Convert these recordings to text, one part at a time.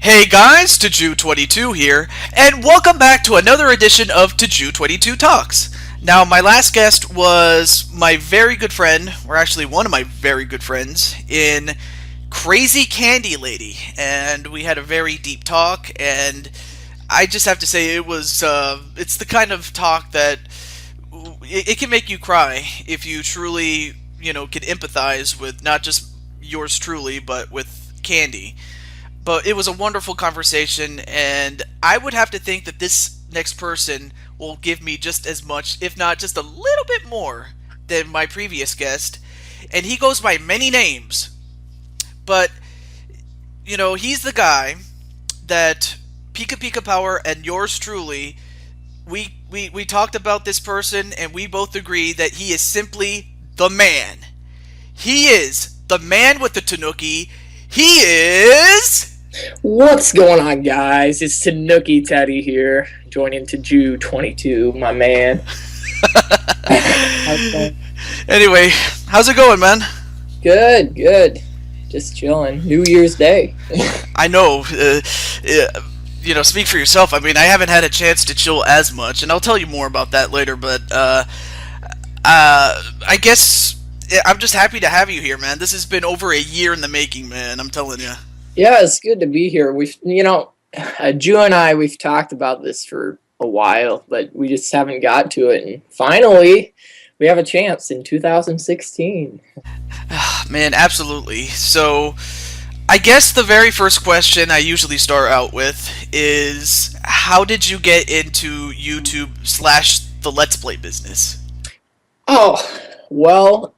Hey guys, TehJew22 here, and welcome back to another edition of TehJew22 Talks. Now, my last guest was my very good friend, or actually one of my very good friends, in Crazy Candy Lady, and we had a very deep talk, and I just have to say it's the kind of talk that it can make you cry if you truly, can empathize with not just yours truly, but with Candy. But it was a wonderful conversation, and I would have to think that this next person will give me just as much, if not just a little bit more, than my previous guest. And he goes by many names, but he's the guy that Pika Pika Power and yours truly, we talked about this person, and we both agree that he is simply the man. He is the man with the Tanuki. He is... What's going on, guys? It's TanookiTeddy here, joining TehJew22, my man. Anyway, how's it going, man? Good. Just chilling. New Year's Day. I know. Speak for yourself. I mean, I haven't had a chance to chill as much, and I'll tell you more about that later, but I guess I'm just happy to have you here, man. This has been over a year in the making, man. I'm telling you. Yeah, it's good to be here. Jew and I, we've talked about this for a while, but we just haven't got to it. And finally, we have a chance in 2016. Man, absolutely. So, I guess the very first question I usually start out with is, how did you get into YouTube / the Let's Play business? Oh, well,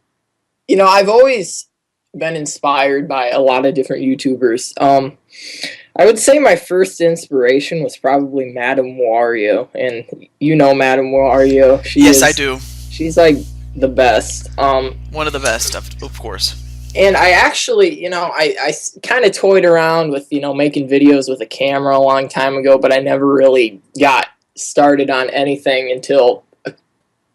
I've always been inspired by a lot of different YouTubers. I would say my first inspiration was probably Madame Wario, and Madame Wario. I do. She's like the best. One of the best, of course. And I actually, I kind of toyed around with, making videos with a camera a long time ago, but I never really got started on anything until a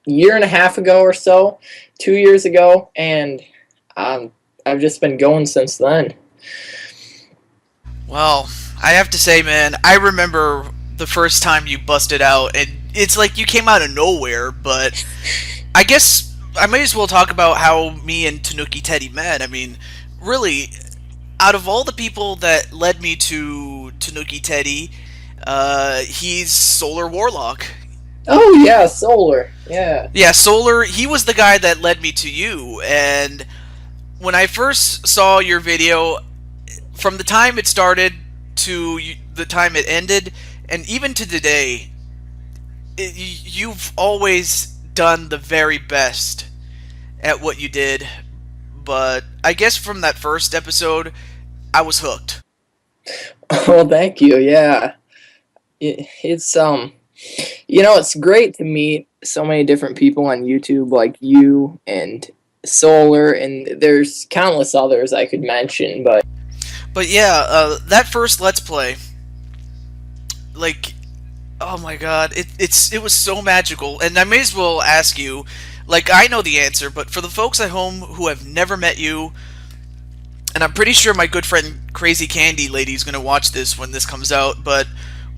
year and a half ago or so, 2 years ago, and I've just been going since then. Well, I have to say, man, I remember the first time you busted out, and it's like you came out of nowhere, but I guess I may as well talk about how me and TanookiTeddy met. I mean, really, out of all the people that led me to TanookiTeddy, he's Solar Warlock. Oh, yeah, Solar. Yeah. Yeah, Solar, he was the guy that led me to you, and when I first saw your video, from the time it started to the time it ended, and even to today, you've always done the very best at what you did. But I guess from that first episode, I was hooked. Well, thank you. Yeah, it's it's great to meet so many different people on YouTube, like you and Solar, and there's countless others I could mention, but yeah, that first Let's Play, like, oh my god, it was so magical, and I may as well ask you, like, I know the answer, but for the folks at home who have never met you, and I'm pretty sure my good friend Crazy Candy Lady is going to watch this when this comes out, but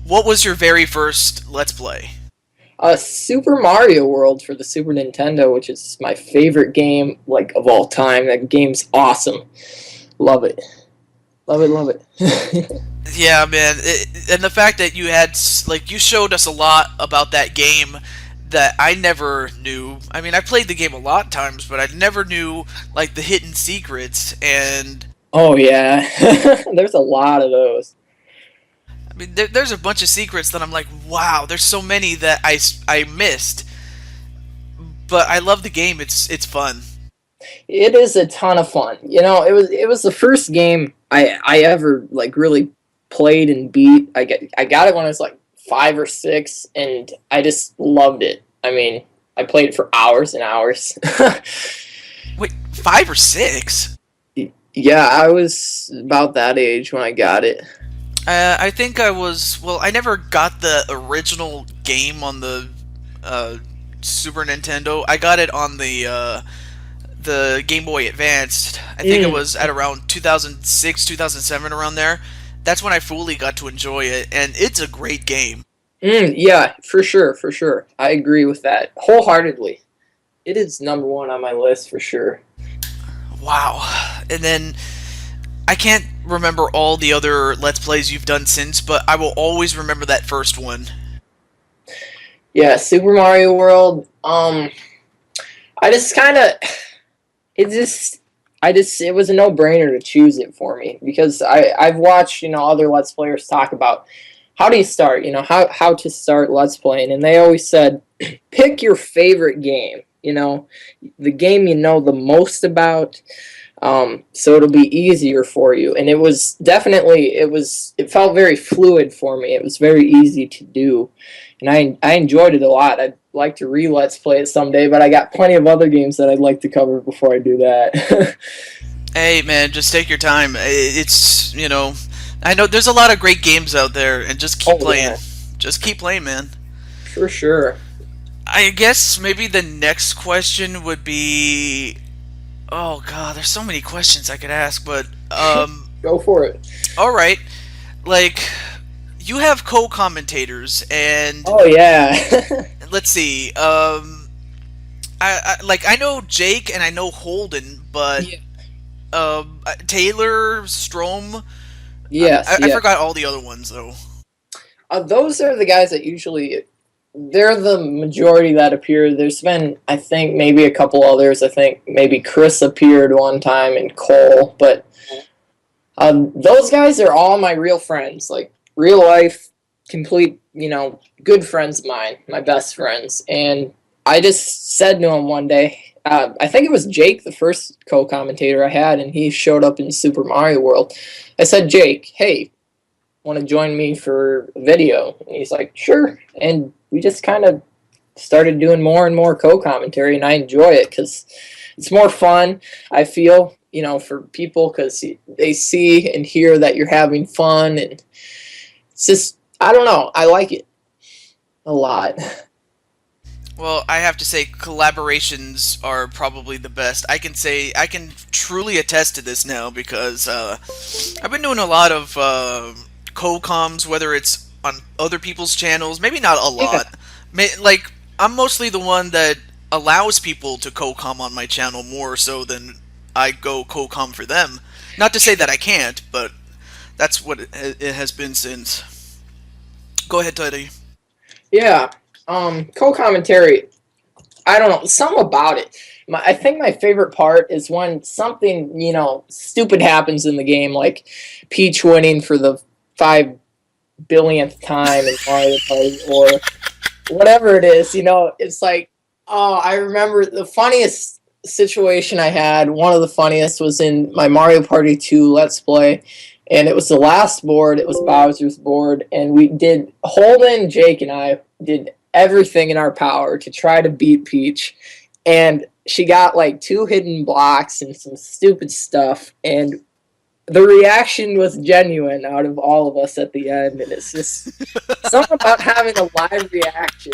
what was your very first Let's Play? Super Mario World for the Super Nintendo, which is my favorite game, like, of all time. That game's awesome. Love it. Love it. Yeah, man. And the fact that you showed us a lot about that game that I never knew. I mean, I played the game a lot of times, but I never knew, like, the hidden secrets, and... Oh, yeah. There's a lot of those. I mean, there's a bunch of secrets that I'm like, wow, there's so many that I missed. But I love the game. It's fun. It is a ton of fun. It was the first game I ever, like, really played and beat. I got it when I was like 5 or 6, and I just loved it. I mean, I played it for hours and hours. Wait, 5 or 6? Yeah, I was about that age when I got it. I think I was... Well, I never got the original game on the Super Nintendo. I got it on the Game Boy Advanced. I think it was at around 2006, 2007, around there. that's when I fully got to enjoy it, and it's a great game. Yeah, for sure, for sure. I agree with that wholeheartedly. It is number one on my list for sure. Wow. And then I can't remember all the other Let's Plays you've done since, but I will always remember that first one. Yeah, Super Mario World. I just kind of it just I just it was a no-brainer to choose it for me because I've watched, other Let's Players talk about how do you start, how to start Let's Playing, and they always said pick your favorite game, the game you know the most about, so it'll be easier for you. And it was definitely it felt very fluid for me. It was very easy to do, and I enjoyed it a lot. I'd like to Let's Play it someday, but I got plenty of other games that I'd like to cover before I do that. Hey, man, just take your time. It's, I know there's a lot of great games out there, and just keep Oh playing. yeah, Just keep playing, man. for sure. I guess maybe the next question would be, oh god, there's so many questions I could ask, but Go for it. all right, like you have co-commentators, and Oh yeah. let's see, I know Jake and I know Holden, but Yeah. Taylor, Strom, Yes, I yeah. forgot all the other ones though. Those are the guys that usually they're the majority that appear. There's been, I think, maybe a couple others. I think maybe Chris appeared one time and Cole, but those guys are all my real friends, like real life, complete, good friends of mine, my best friends. And I just said to him one day, I think it was Jake, the first co-commentator I had, and he showed up in Super Mario World. I said, Jake, hey, want to join me for a video? And he's like, sure. And we just kind of started doing more and more co-commentary, and I enjoy it because it's more fun, I feel, for people, because they see and hear that you're having fun, and it's just, I don't know, I like it a lot. Well, I have to say, collaborations are probably the best. I can truly attest to this now because I've been doing a lot of co-coms, whether it's on other people's channels, maybe not a Yeah. lot. Like, I'm mostly the one that allows people to co-com on my channel more so than I go co-com for them. Not to say that I can't, but that's what it has been since. Go ahead, Teddy. Yeah. Co-commentary, I don't know, something about it. I think my favorite part is when something, stupid happens in the game, like Peach winning for the 5 billionth time in Mario Party, or whatever it is. It's like, oh, I remember the funniest situation I had. One of the funniest was in my Mario Party 2 Let's Play, and it was the last board. It was Bowser's board, and we did, Holden, Jake, and I did everything in our power to try to beat Peach, and she got like 2 hidden blocks and some stupid stuff, and the reaction was genuine out of all of us at the end, and it's just something about having a live reaction.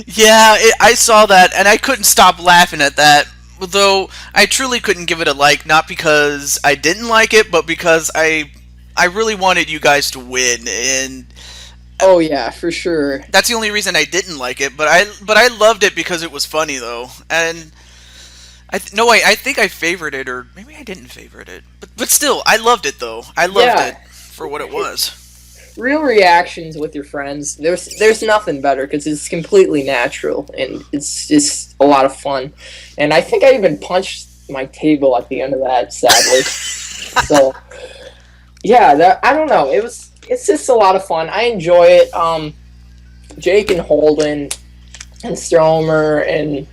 Yeah, I saw that, and I couldn't stop laughing at that. Though I truly couldn't give it a like, not because I didn't like it, but because I really wanted you guys to win, and Oh yeah, for sure. that's the only reason I didn't like it. But I loved it because it was funny though, and no, I think I favored it, or maybe I didn't favorite it, but still, I loved it though. I loved it Yeah, for what it was. real reactions with your friends. There's nothing better because it's completely natural and it's just a lot of fun. And I think I even punched my table at the end of that, sadly. So yeah, I don't know. It's just a lot of fun. I enjoy it. Jake and Holden and Stromer and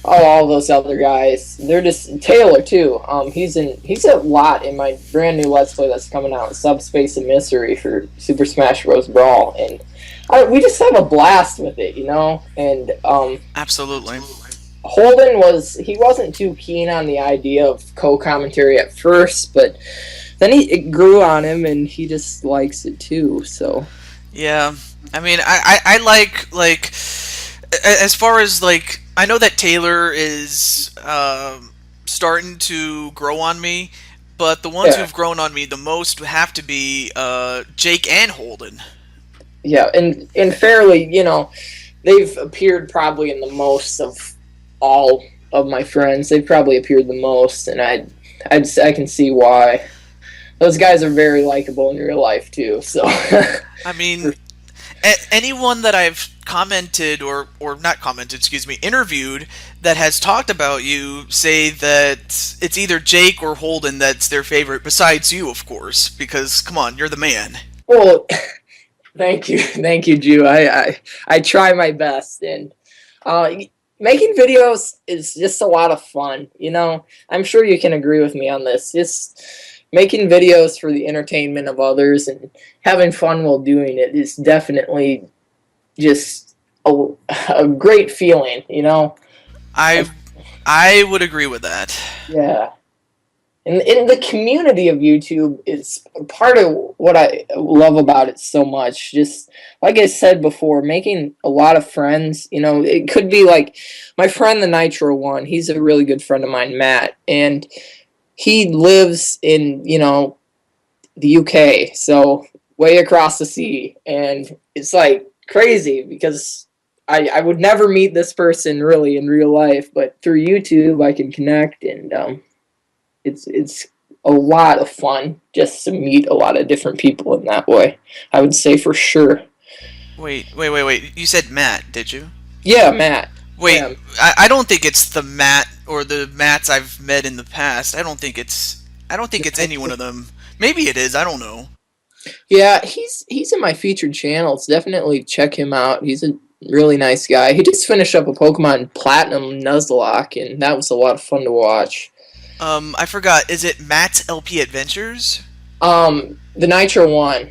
all those other guys. They're just Taylor too. He's a lot in my brand new Let's Play that's coming out, Subspace and Mystery for Super Smash Bros. Brawl, and we just have a blast with it. And Absolutely. Holden he wasn't too keen on the idea of co-commentary at first, but then it grew on him, and he just likes it too. So Yeah, I mean, I like as far as like I know that Taylor is starting to grow on me, but the ones Yeah, who've grown on me the most have to be Jake and Holden. yeah, and fairly, they've appeared probably in the most of all of my friends. They've probably appeared the most, and I can see why. Those guys are very likable in real life too. So, I mean, anyone that I've commented or not commented, excuse me, interviewed that has talked about you say that it's either Jake or Holden that's their favorite, besides you, of course, because come on, you're the man. well, thank you, Jew. I try my best, and uh, making videos is just a lot of fun. I'm sure you can agree with me on this. Just making videos for the entertainment of others and having fun while doing it is definitely just a great feeling. I I would agree with that. Yeah. And the community of YouTube is part of what I love about it so much. Just like I said before, making a lot of friends. It could be like my friend, the Nitro one. He's a really good friend of mine, Matt, and he lives in the UK, so way across the sea, and it's like crazy because I would never meet this person really in real life, but through YouTube I can connect, and it's a lot of fun just to meet a lot of different people in that way. I would say for sure. Wait. You said Matt, did you? Yeah, Matt. Wait, Yeah, I don't think it's the Matt or the Matts I've met in the past. I don't think it's any one of them. Maybe it is. I don't know. yeah. He's in my featured channels. Definitely check him out. He's a really nice guy. He just finished up a Pokemon Platinum Nuzlocke, and that was a lot of fun to watch. I forgot. Is it Matt's LP Adventures? The Nitro one.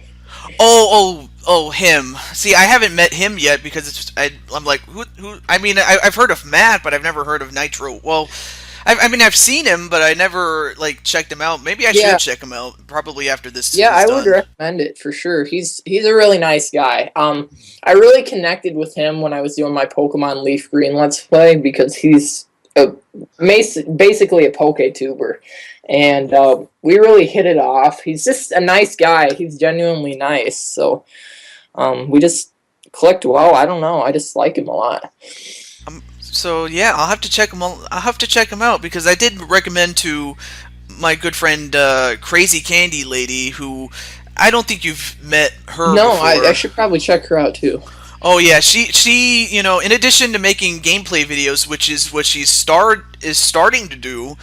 Him. See, I haven't met him yet because I'm like, who? I mean, I've heard of Matt, but I've never heard of Nitro. Well, I mean, I've seen him, but I never like checked him out. Maybe I Yeah, should check him out. Probably after this yeah, is I would done. recommend it for sure. He's a really nice guy. I really connected with him when I was doing my Pokemon Leaf Green Let's Play because he's basically a PokeTuber, and we really hit it off. He's just a nice guy. He's genuinely nice. So we just clicked well. I don't know. I just like him a lot. So yeah, I'll have to check him. I'll have to check him out because I did recommend to my good friend Crazy Candy Lady, who I don't think you've met her No, I before. should probably check her out too. Oh yeah, she in addition to making gameplay videos, which is what is starting to do,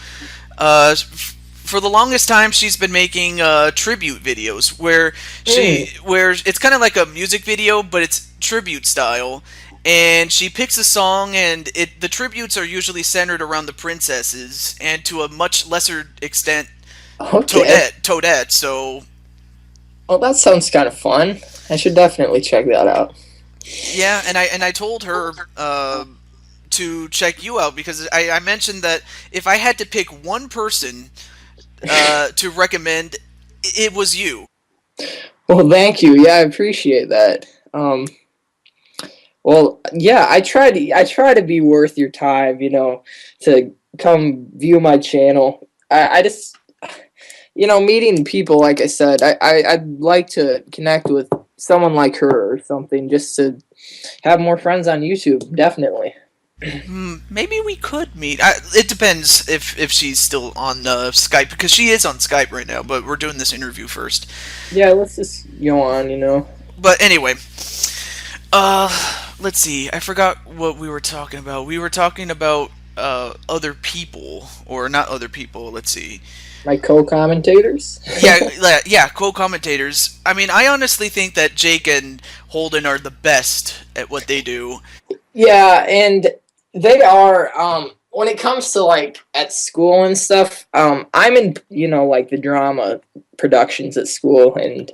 for the longest time she's been making tribute videos where it's kind of like a music video, but it's tribute style, and she picks a song, and the tributes are usually centered around the princesses, and to a much lesser extent Okay. Toadette. So Well, that sounds kind of fun. I should definitely check that out. yeah, and I told her to check you out because I mentioned that if I had to pick one person to recommend, it was you. Well, thank you. Yeah, I appreciate that. Well, yeah, I try to be worth your time, to come view my channel. I just, meeting people, like I said, I'd like to connect with someone like her or something just to have more friends on YouTube, definitely. Maybe we could meet. It depends if she's still on Skype because she is on Skype right now. But we're doing this interview first. Yeah, let's just go on. But anyway, let's see. I forgot what we were talking about. We were talking about other people or not other people. Let's see. My co-commentators. Yeah, co-commentators. I mean, I honestly think that Jake and Holden are the best at what they do. Yeah, and they are when it comes to like at school and stuff, I'm in like the drama productions at school, and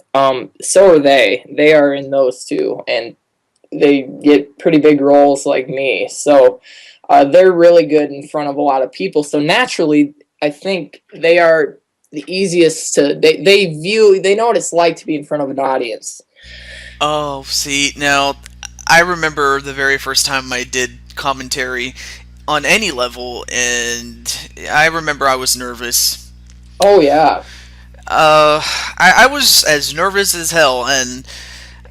so are they. They are in those too, and they get pretty big roles like me. So they're really good in front of a lot of people. So naturally, I think they are the easiest to they know what it's like to be in front of an audience. Oh, see, now I remember the very first time I did commentary on any level, and I remember I was nervous. Oh yeah. I was as nervous as hell, and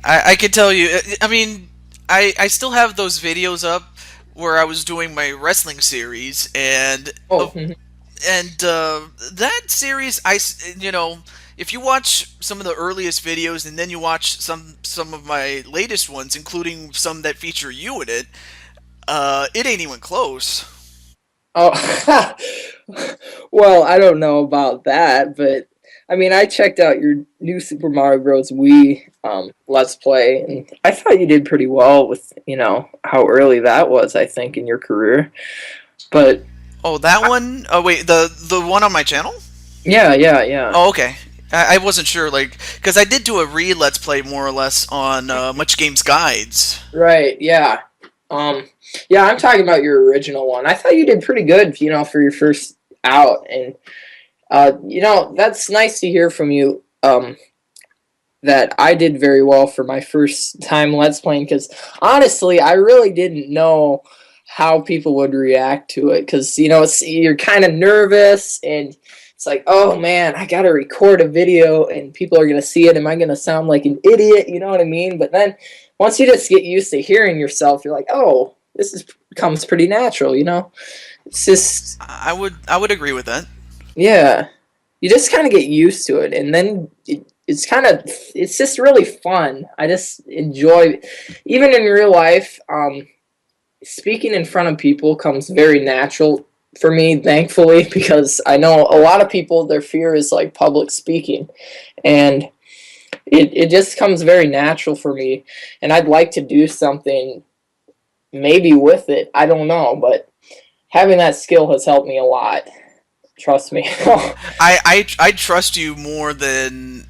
I could tell you. I mean, I still have those videos up where I was doing my wrestling series, Oh, and that series, if you watch some of the earliest videos and then you watch some of my latest ones, including some that feature you in it, it ain't even close. oh. Well, I don't know about that, but I mean, I checked out your new Super Mario Bros. Wii Let's Play, and I thought you did pretty well with how early that was. I think in your career, but Oh, that one? Oh, wait, the one on my channel? yeah, yeah, yeah. Oh, okay. I wasn't sure, like, because I did do a Let's Play more or less on Much Games Guides. Right, yeah. Um, yeah, I'm talking about your original one. I thought you did pretty good, for your first out, and that's nice to hear from you. That I did very well for my first time Let's Playing, because honestly, I really didn't know how people would react to it, because you're kind of nervous, and it's like, oh man, I gotta record a video and people are gonna see it. Am I gonna sound like an idiot? You know what I mean? But then once you just get used to hearing yourself, you're like, oh, this is comes pretty natural. It's just, I would agree with that. yeah, you just kind of get used to it, and then it's just really fun. I just enjoy, even in real life. Speaking in front of people comes very natural for me, thankfully, because I know a lot of people, their fear is like public speaking, and it just comes very natural for me. And I'd like to do something maybe with it. I don't know, but having that skill has helped me a lot. Trust me. I trust you more than.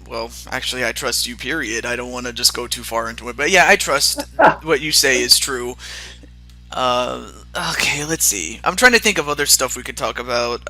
Well, actually, I trust you, period. I don't want to just go too far into it. But yeah, I trust what you say is true. Uh, okay, let's see. I'm trying to think of other stuff we could talk about.